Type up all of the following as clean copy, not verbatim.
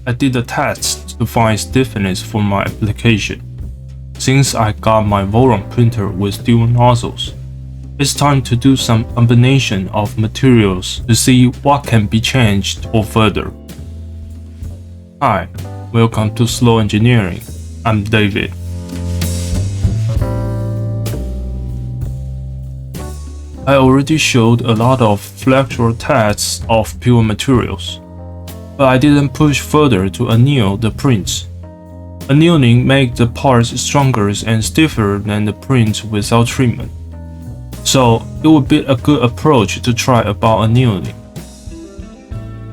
I did a test to find stiffness for my application. Since I got my Voron printer with dual nozzles, it's time to do some combination of materials to see what can be changed or further. Hi, welcome to Slow Engineering. I'm David. I already showed a lot of flexural tests of pure materials, but I didn't push further to anneal the prints. Annealing makes the parts stronger and stiffer than the prints without treatment. So it would be a good approach to try about annealing.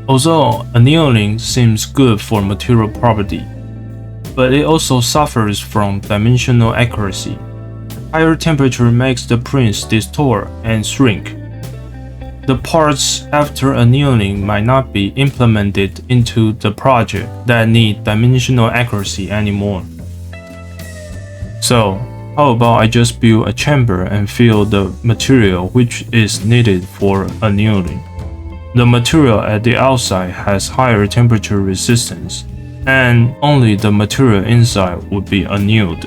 Although annealing seems good for material property, but it also suffers from dimensional accuracy. Higher temperature makes the prints distort and shrink. The parts after annealing might not be implemented into the project that need dimensional accuracy anymore. So, how about I just build a chamber and fill the material which is needed for annealing? The material at the outside has higher temperature resistance, and only the material inside would be annealed.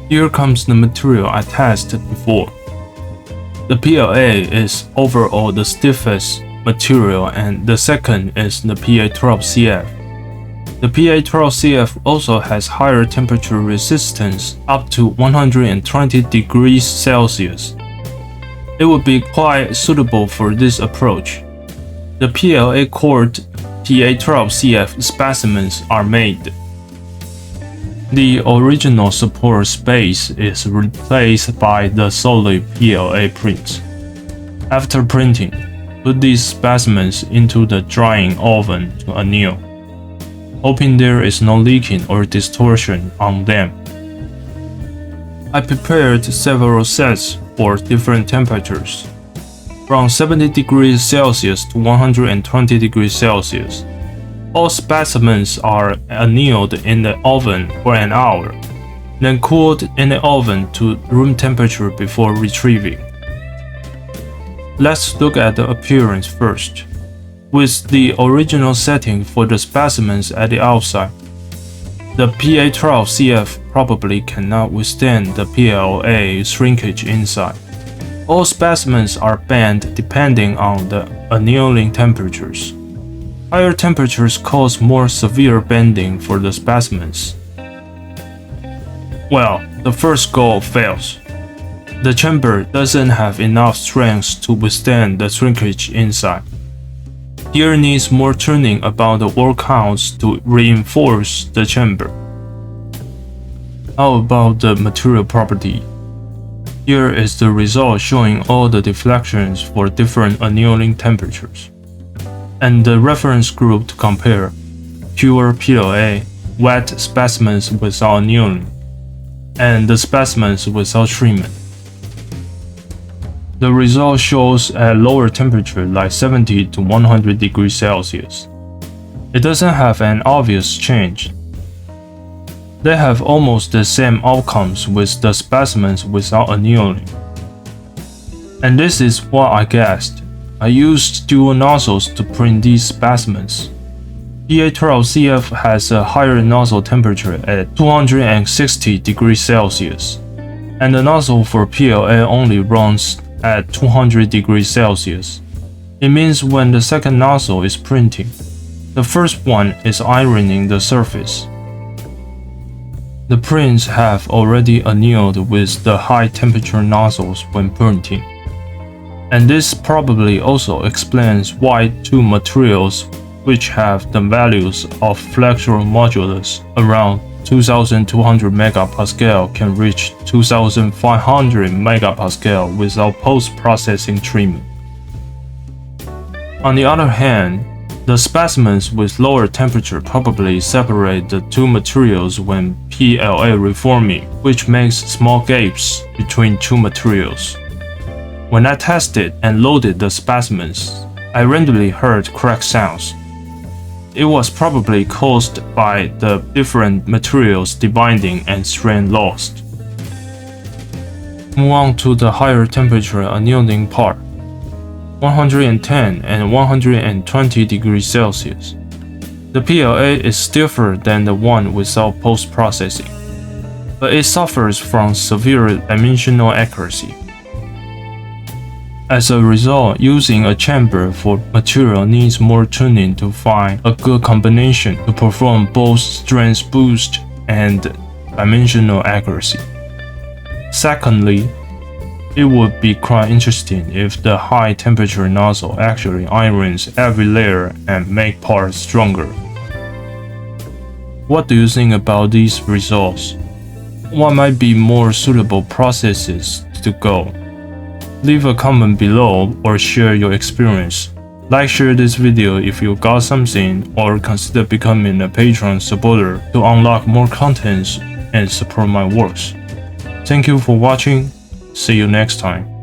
Here comes the material I tested before. The PLA is overall the stiffest material, and the second is the PA12CF. The PA12CF also has higher temperature resistance up to 120 degrees Celsius. It would be quite suitable for this approach. The PLA cored PA12CF specimens are made. The original support space is replaced by the solid PLA prints. After printing, put these specimens into the drying oven to anneal, hoping there is no leaking or distortion on them. I prepared several sets for different temperatures, from 70 degrees Celsius to 120 degrees Celsius. All specimens are annealed in the oven for an hour, then cooled in the oven to room temperature before retrieving. Let's look at the appearance first. With the original setting for the specimens at the outside, the PA12CF probably cannot withstand the PLA shrinkage inside. All specimens are bent depending on the annealing temperatures. Higher temperatures cause more severe bending for the specimens. Well, the first goal fails. The chamber doesn't have enough strength to withstand the shrinkage inside. Here needs more turning about the wall counts to reinforce the chamber. How about the material property? Here is the result showing all the deflections for different annealing temperatures, and the reference group to compare: pure PLA, wet specimens without annealing, and the specimens without treatment. The result shows at lower temperature like 70 to 100 degrees Celsius. It doesn't have an obvious change. They have almost the same outcomes with the specimens without annealing. And this is what I guessed. I used dual nozzles to print these specimens. PA12CF has a higher nozzle temperature at 260 degrees Celsius, and the nozzle for PLA only runs at 200 degrees Celsius. It means when the second nozzle is printing, the first one is ironing the surface. The prints have already annealed with the high temperature nozzles when printing. And this probably also explains why two materials which have the values of flexural modulus around 2200 megapascal can reach 2500 megapascal without post-processing treatment. On the other hand, the specimens with lower temperature probably separate the two materials when PLA reforming, which makes small gaps between two materials. When I tested and loaded the specimens, I randomly heard crack sounds. It was probably caused by the different materials debinding and strain lost. Move on to the higher temperature annealing part, 110 and 120 degrees Celsius. The PLA is stiffer than the one without post-processing, but it suffers from severe dimensional accuracy. As a result, using a chamber for material needs more tuning to find a good combination to perform both strength boost and dimensional accuracy. Secondly, it would be quite interesting if the high temperature nozzle actually irons every layer and make parts stronger. What do you think about these results? What might be more suitable processes to go? Leave a comment below or share your experience. Share this video if you got something, or consider becoming a Patreon supporter to unlock more contents and support my works. Thank you for watching. See you next time.